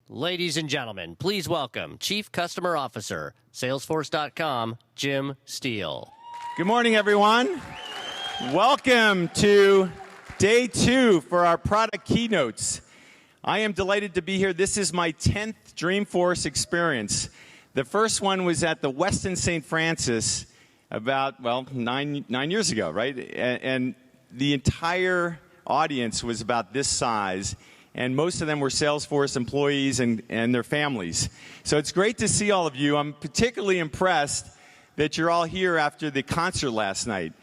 Ladies and gentlemen, please welcome Chief Customer Officer, Salesforce.com, Jim Steele. Good morning, everyone. Welcome to day 2 for our product keynotes. I am delighted to be here. This is my 10th Dreamforce experience. The first one was at the Westin St. Francis about, 9 years ago, right? And the entire audience was about this size. And most of them were Salesforce employees and their families. So it's great to see all of you. I'm particularly impressed that you're all here after the concert last night.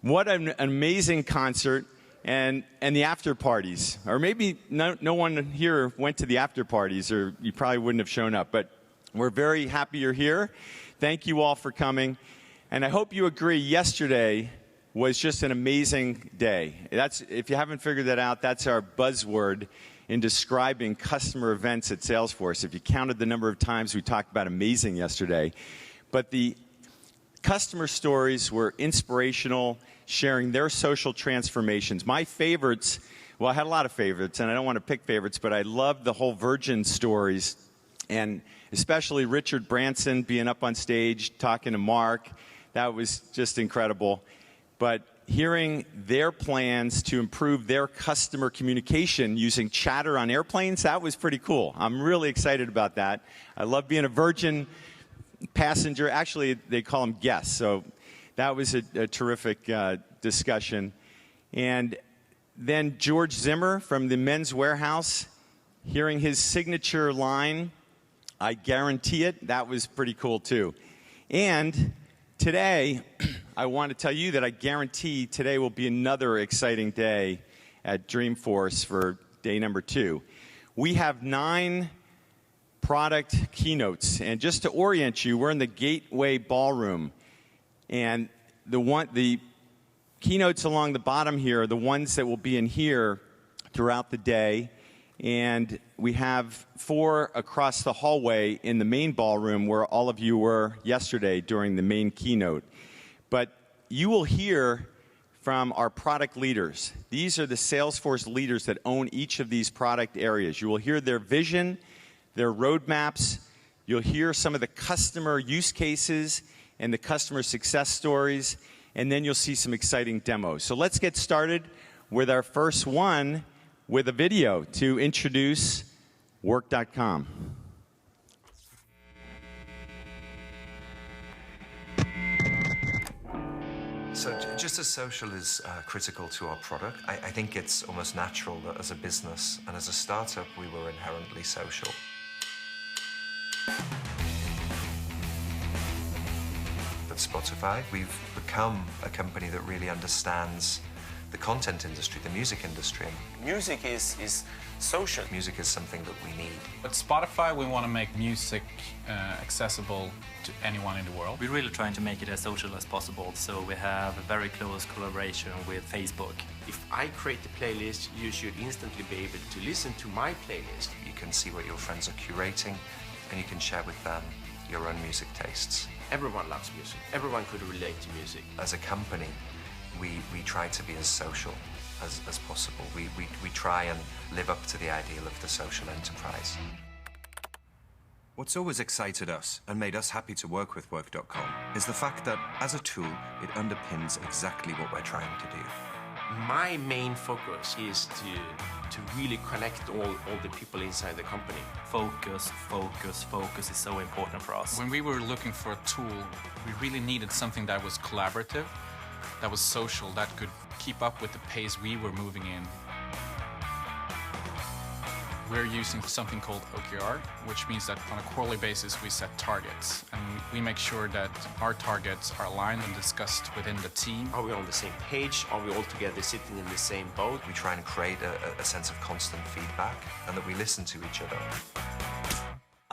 What an amazing concert, and the after parties. Or maybe no one here went to the after parties, or you probably wouldn't have shown up. But we're very happy you're here. Thank you all for coming. And I hope you agree, yesterday was just an amazing day. If you haven't figured that out, that's our buzzword in describing customer events at Salesforce. If you counted the number of times we talked about amazing yesterday. But the customer stories were inspirational, sharing their social transformations. My favorites, I had a lot of favorites, and I don't want to pick favorites, but I loved the whole Virgin stories, and especially Richard Branson being up on stage, talking to Mark. That was just incredible. But hearing their plans to improve their customer communication using chatter on airplanes, that was pretty cool. I'm really excited about that. I love being a Virgin passenger. Actually, they call them guests. So that was a terrific discussion. And then George Zimmer from the Men's Warehouse, hearing his signature line, "I guarantee it," that was pretty cool too. And today, I want to tell you that I guarantee today will be another exciting day at Dreamforce for day number 2. We have 9 product keynotes, and just to orient you, we're in the Gateway Ballroom, and the keynotes along the bottom here are the ones that will be in here throughout the day, and we have 4 across the hallway in the main ballroom where all of you were yesterday during the main keynote. But you will hear from our product leaders. These are the Salesforce leaders that own each of these product areas. You will hear their vision, their roadmaps. You'll hear some of the customer use cases and the customer success stories, and then you'll see some exciting demos. So let's get started with our first one with a video to introduce Work.com. So just as social is critical to our product, I think it's almost natural that as a business and as a startup, we were inherently social. At Spotify, we've become a company that really understands the content industry, the music industry. Music is social. Music is something that we need. At Spotify, we want to make music accessible to anyone in the world. We're really trying to make it as social as possible, so we have a very close collaboration with Facebook. If I create a playlist, you should instantly be able to listen to my playlist. You can see what your friends are curating, and you can share with them your own music tastes. Everyone loves music. Everyone could relate to music. As a company, we try to be as social as possible. We try and live up to the ideal of the social enterprise. What's always excited us and made us happy to work with Work.com is the fact that, as a tool, it underpins exactly what we're trying to do. My main focus is to really connect all the people inside the company. Focus is so important for us. When we were looking for a tool, we really needed something that was collaborative, that was social, that could keep up with the pace we were moving in. We're using something called OKR, which means that on a quarterly basis we set targets, and we make sure that our targets are aligned and discussed within the team. Are we on the same page? Are we all together sitting in the same boat? We try and create a sense of constant feedback and that we listen to each other.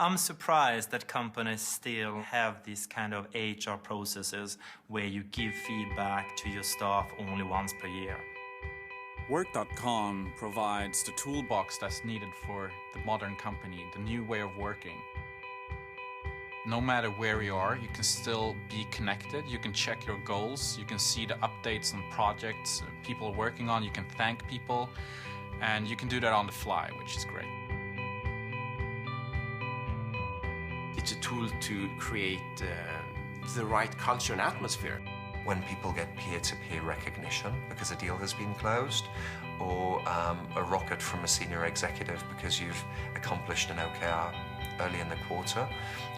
I'm surprised that companies still have these kind of HR processes where you give feedback to your staff only once per year. Work.com provides the toolbox that's needed for the modern company, the new way of working. No matter where you are, you can still be connected. You can check your goals. You can see the updates on projects people are working on. You can thank people. And you can do that on the fly, which is great. It's a tool to create the right culture and atmosphere. When people get peer-to-peer recognition because a deal has been closed, or a rocket from a senior executive because you've accomplished an OKR early in the quarter,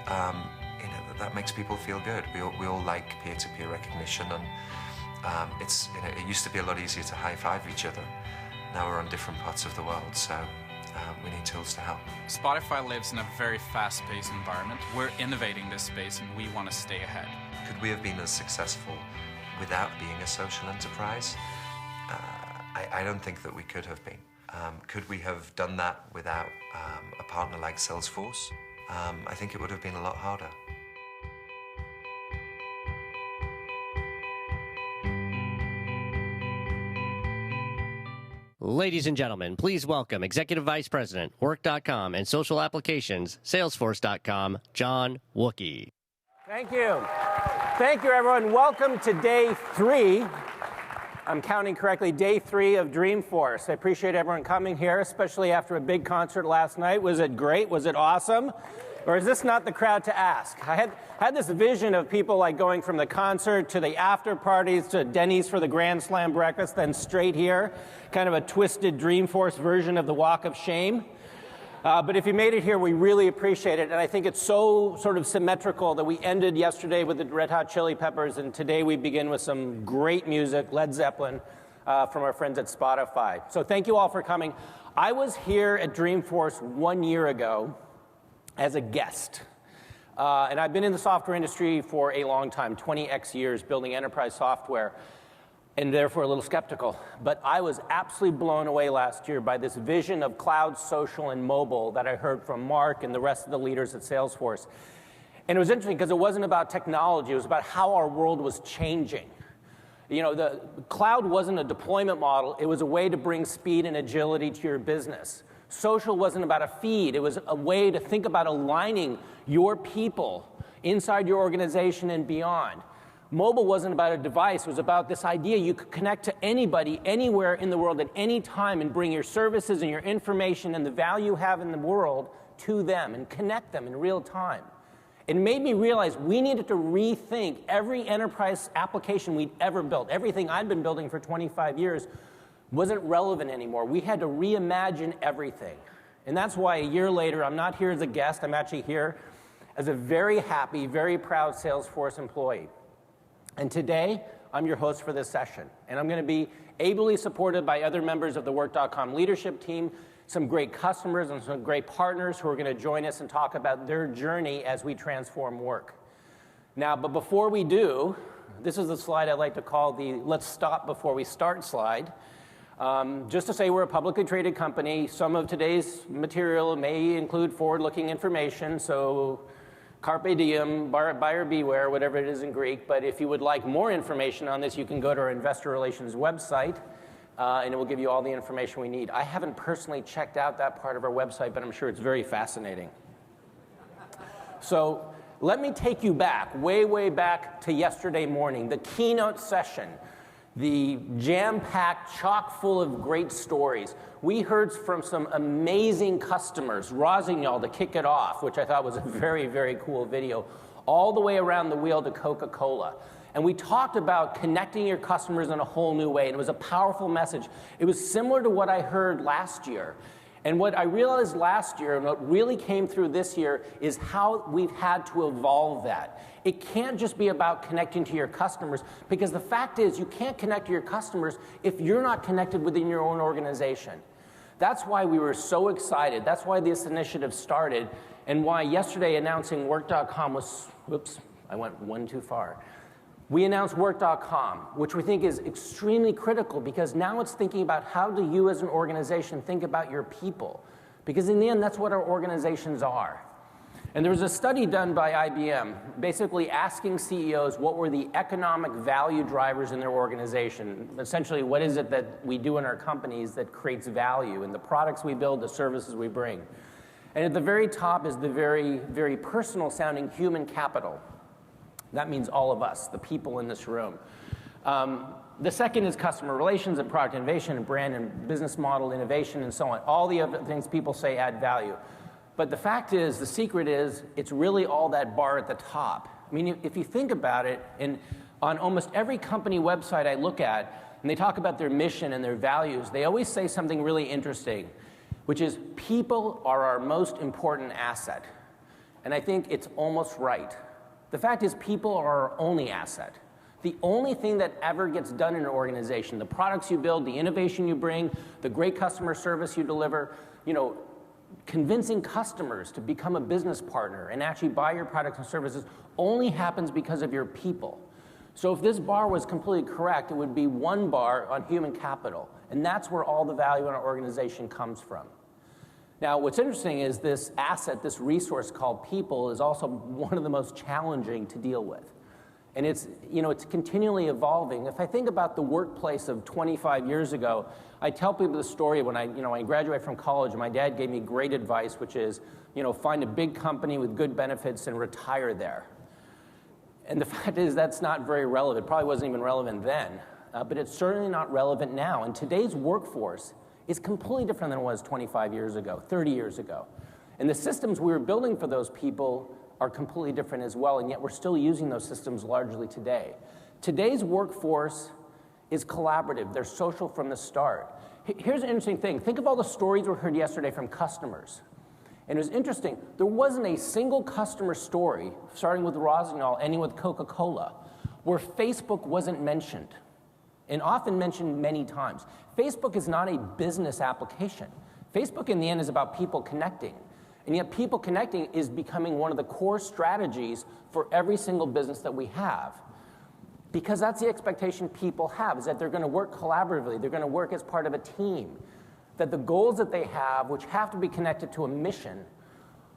that makes people feel good. We all like peer-to-peer recognition, and it used to be a lot easier to high-five each other. Now we're on different parts of the world, so we need tools to help. Spotify lives in a very fast-paced environment. We're innovating this space and we want to stay ahead. Could we have been as successful without being a social enterprise? I don't think that we could have been. Could we have done that without a partner like Salesforce? I think it would have been a lot harder. Ladies and gentlemen, please welcome Executive Vice President, Work.com and Social Applications, Salesforce.com, John Wookey. Thank you. Thank you, everyone. Welcome to day 3. I'm counting correctly, day 3 of Dreamforce. I appreciate everyone coming here, especially after a big concert last night. Was it great? Was it awesome? Or is this not the crowd to ask? I had this vision of people like going from the concert to the after parties to Denny's for the Grand Slam breakfast, then straight here, kind of a twisted Dreamforce version of the Walk of Shame. But if you made it here, we really appreciate it. And I think it's so sort of symmetrical that we ended yesterday with the Red Hot Chili Peppers, and today we begin with some great music, Led Zeppelin, from our friends at Spotify. So thank you all for coming. I was here at Dreamforce 1 year ago as a guest. And I've been in the software industry for a long time, 20x years, building enterprise software, and therefore a little skeptical. But I was absolutely blown away last year by this vision of cloud, social, and mobile that I heard from Mark and the rest of the leaders at Salesforce. And it was interesting because it wasn't about technology, it was about how our world was changing. You know, the cloud wasn't a deployment model, it was a way to bring speed and agility to your business. Social wasn't about a feed, it was a way to think about aligning your people inside your organization and beyond. Mobile wasn't about a device, it was about this idea you could connect to anybody, anywhere in the world at any time and bring your services and your information and the value you have in the world to them and connect them in real time. It made me realize we needed to rethink every enterprise application we'd ever built. Everything I'd been building for 25 years wasn't relevant anymore. We had to reimagine everything. And that's why a year later, I'm not here as a guest, I'm actually here as a very happy, very proud Salesforce employee. And today, I'm your host for this session. And I'm going to be ably supported by other members of the Work.com leadership team, some great customers and some great partners who are going to join us and talk about their journey as we transform work. Now, but before we do, this is the slide I like to call the let's stop before we start slide. Just to say we're a publicly traded company. Some of today's material may include forward-looking information, so carpe diem, buyer beware, whatever it is in Greek. But if you would like more information on this, you can go to our investor relations website, and it will give you all the information we need. I haven't personally checked out that part of our website, but I'm sure it's very fascinating. So let me take you back, way back to yesterday morning, the keynote session. The jam-packed, chock full of great stories. We heard from some amazing customers, Rosignol to kick it off, which I thought was a very, very cool video, all the way around the wheel to Coca-Cola. And we talked about connecting your customers in a whole new way, and it was a powerful message. It was similar to what I heard last year. And what I realized last year, and what really came through this year, is how we've had to evolve that. It can't just be about connecting to your customers, because the fact is you can't connect to your customers if you're not connected within your own organization. That's why we were so excited. That's why this initiative started, and why yesterday announcing Work.com was, whoops, I went one too far. We announced Work.com, which we think is extremely critical because now it's thinking about how do you as an organization think about your people? Because in the end, that's what our organizations are. And there was a study done by IBM basically asking CEOs what were the economic value drivers in their organization. Essentially, what is it that we do in our companies that creates value in the products we build, the services we bring. And at the very top is the very, very personal sounding human capital. That means all of us, the people in this room. The second is customer relations and product innovation and brand and business model innovation and so on. All the other things people say add value. But the fact is, the secret is, it's really all that bar at the top. I mean, if you think about it, and on almost every company website I look at, and they talk about their mission and their values, they always say something really interesting, which is people are our most important asset. And I think it's almost right. The fact is, people are our only asset. The only thing that ever gets done in an organization, the products you build, the innovation you bring, the great customer service you deliver, convincing customers to become a business partner and actually buy your products and services only happens because of your people. So if this bar was completely correct, it would be one bar on human capital. And that's where all the value in our organization comes from. Now, what's interesting is this asset, this resource called people, is also one of the most challenging to deal with. And it's continually evolving. If I think about the workplace of 25 years ago, I tell people the story when I graduated from college, my dad gave me great advice, which is, find a big company with good benefits and retire there. And the fact is, that's not very relevant. It probably wasn't even relevant then, but it's certainly not relevant now. And today's workforce is completely different than it was 25 years ago, 30 years ago. And the systems we were building for those people are completely different as well, and yet we're still using those systems largely today. Today's workforce is collaborative. They're social from the start. Here's an interesting thing. Think of all the stories we heard yesterday from customers. And it was interesting. There wasn't a single customer story, starting with Rossignol, ending with Coca-Cola, where Facebook wasn't mentioned, and often mentioned many times. Facebook is not a business application. Facebook, in the end, is about people connecting. And yet people connecting is becoming one of the core strategies for every single business that we have. Because that's the expectation people have, is that they're going to work collaboratively, they're going to work as part of a team, that the goals that they have, which have to be connected to a mission,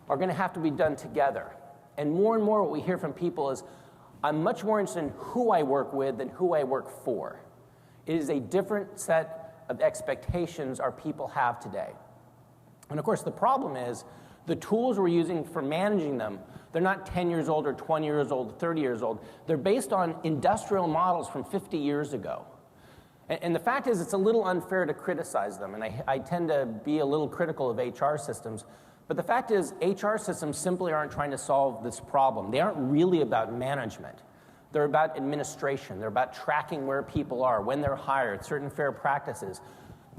are going to have to be done together. And more what we hear from people is, I'm much more interested in who I work with than who I work for. It is a different set of expectations our people have today. And of course, the problem is, the tools we're using for managing them, they're not 10 years old or 20 years old, 30 years old. They're based on industrial models from 50 years ago. And the fact is, it's a little unfair to criticize them. And I tend to be a little critical of HR systems. But the fact is, HR systems simply aren't trying to solve this problem. They aren't really about management. They're about administration. They're about tracking where people are, when they're hired, certain fair practices.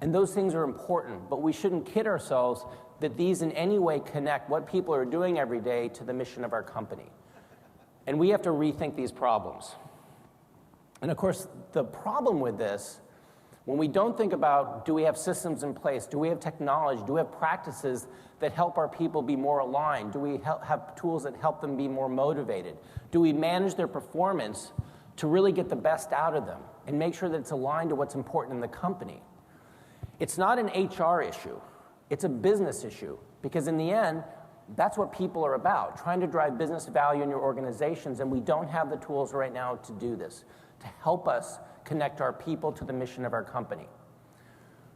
And those things are important. But we shouldn't kid ourselves that these in any way connect what people are doing every day to the mission of our company. And we have to rethink these problems. And of course, the problem with this, when we don't think about, do we have systems in place, do we have technology, do we have practices that help our people be more aligned, do we have tools that help them be more motivated, do we manage their performance to really get the best out of them and make sure that it's aligned to what's important in the company. It's not an HR issue. It's a business issue, because in the end, that's what people are about, trying to drive business value in your organizations, and we don't have the tools right now to do this, to help us connect our people to the mission of our company.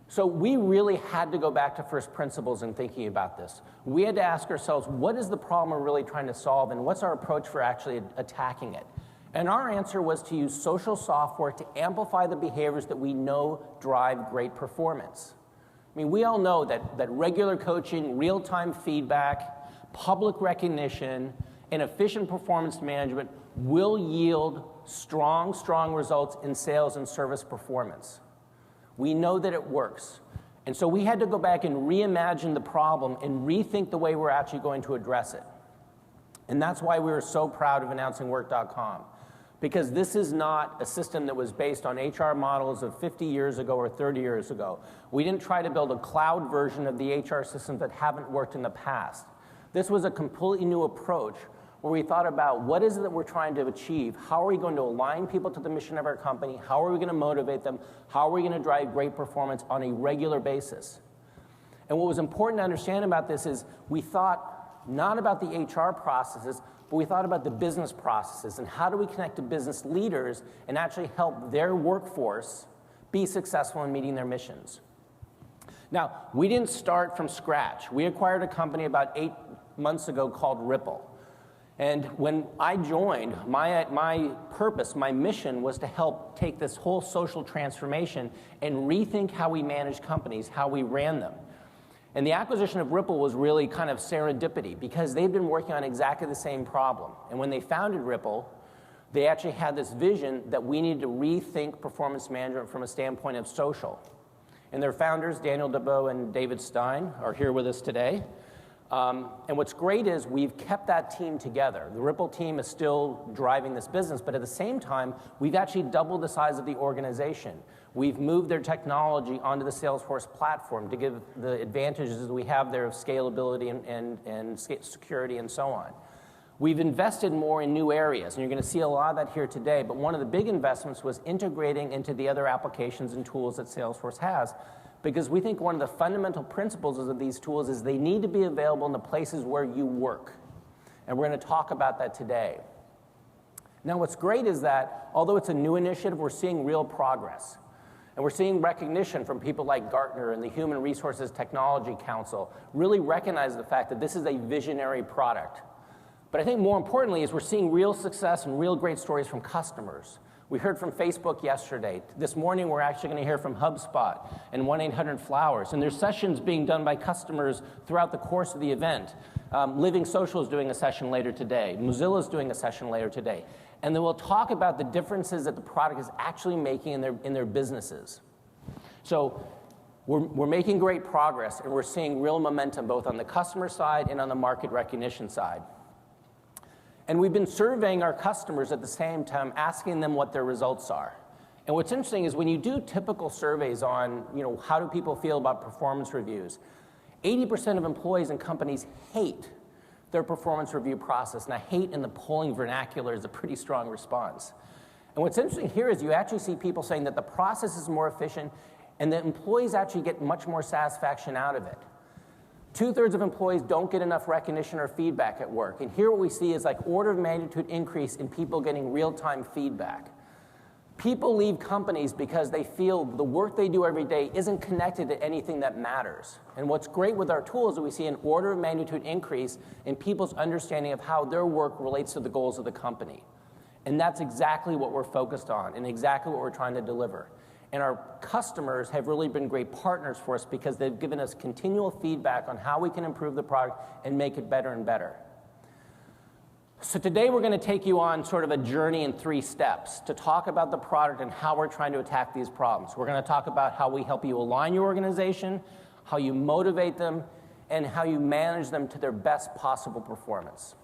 So we really had to go back to first principles in thinking about this. We had to ask ourselves, what is the problem we're really trying to solve, and what's our approach for actually attacking it? And our answer was to use social software to amplify the behaviors that we know drive great performance. I mean, we all know that regular coaching, real-time feedback, public recognition, and efficient performance management will yield strong results in sales and service performance. We know that it works. And so we had to go back and reimagine the problem and rethink the way we're actually going to address it. And that's why we were so proud of announcing Work.com. Because this is not a system that was based on HR models of 50 years ago or 30 years ago. We didn't try to build a cloud version of the HR systems that haven't worked in the past. This was a completely new approach where we thought about what is it that we're trying to achieve, how are we going to align people to the mission of our company, how are we going to motivate them, how are we going to drive great performance on a regular basis. And what was important to understand about this is we thought not about the HR processes, but we thought about the business processes and how do we connect to business leaders and actually help their workforce be successful in meeting their missions. Now, we didn't start from scratch. We acquired a company about 8 months ago called Ripple. And when I joined, my purpose, my mission was to help take this whole social transformation and rethink how we manage companies, how we ran them. And the acquisition of Ripple was really kind of serendipity because they've been working on exactly the same problem. And when they founded Ripple, they actually had this vision that we needed to rethink performance management from a standpoint of social. And their founders, Daniel Debow and David Stein, are here with us today. And what's great is we've kept that team together. The Ripple team is still driving this business, but at the same time, we've actually doubled the size of the organization. We've moved their technology onto the Salesforce platform to give the advantages that we have there of scalability and security and so on. We've invested more in new areas, and you're going to see a lot of that here today, but one of the big investments was integrating into the other applications and tools that Salesforce has, because we think one of the fundamental principles of these tools is they need to be available in the places where you work. And we're going to talk about that today. Now, what's great is that, although it's a new initiative, we're seeing real progress. And we're seeing recognition from people like Gartner and the Human Resources Technology Council really recognize the fact that this is a visionary product. But I think more importantly is we're seeing real success and real great stories from customers. We heard from Facebook yesterday. This morning, we're actually going to hear from HubSpot and 1-800-Flowers. And there's sessions being done by customers throughout the course of the event. Living Social is doing a session later today. Mozilla is doing a session later today. And then we'll talk about the differences that the product is actually making in their businesses. So we're making great progress, and we're seeing real momentum both on the customer side and on the market recognition side. And we've been surveying our customers at the same time, asking them what their results are. And what's interesting is when you do typical surveys on, how do people feel about performance reviews, 80% of employees and companies hate their performance review process. And I hate in the polling vernacular is a pretty strong response. And what's interesting here is you actually see people saying that the process is more efficient and that employees actually get much more satisfaction out of it. 2/3 of employees don't get enough recognition or feedback at work. And here what we see is like order of magnitude increase in people getting real-time feedback. People leave companies because they feel the work they do every day isn't connected to anything that matters. And what's great with our tools is that we see an order of magnitude increase in people's understanding of how their work relates to the goals of the company. And that's exactly what we're focused on and exactly what we're trying to deliver. And our customers have really been great partners for us because they've given us continual feedback on how we can improve the product and make it better and better. So today we're going to take you on sort of a journey in 3 steps to talk about the product and how we're trying to attack these problems. We're going to talk about how we help you align your organization, how you motivate them, and how you manage them to their best possible performance.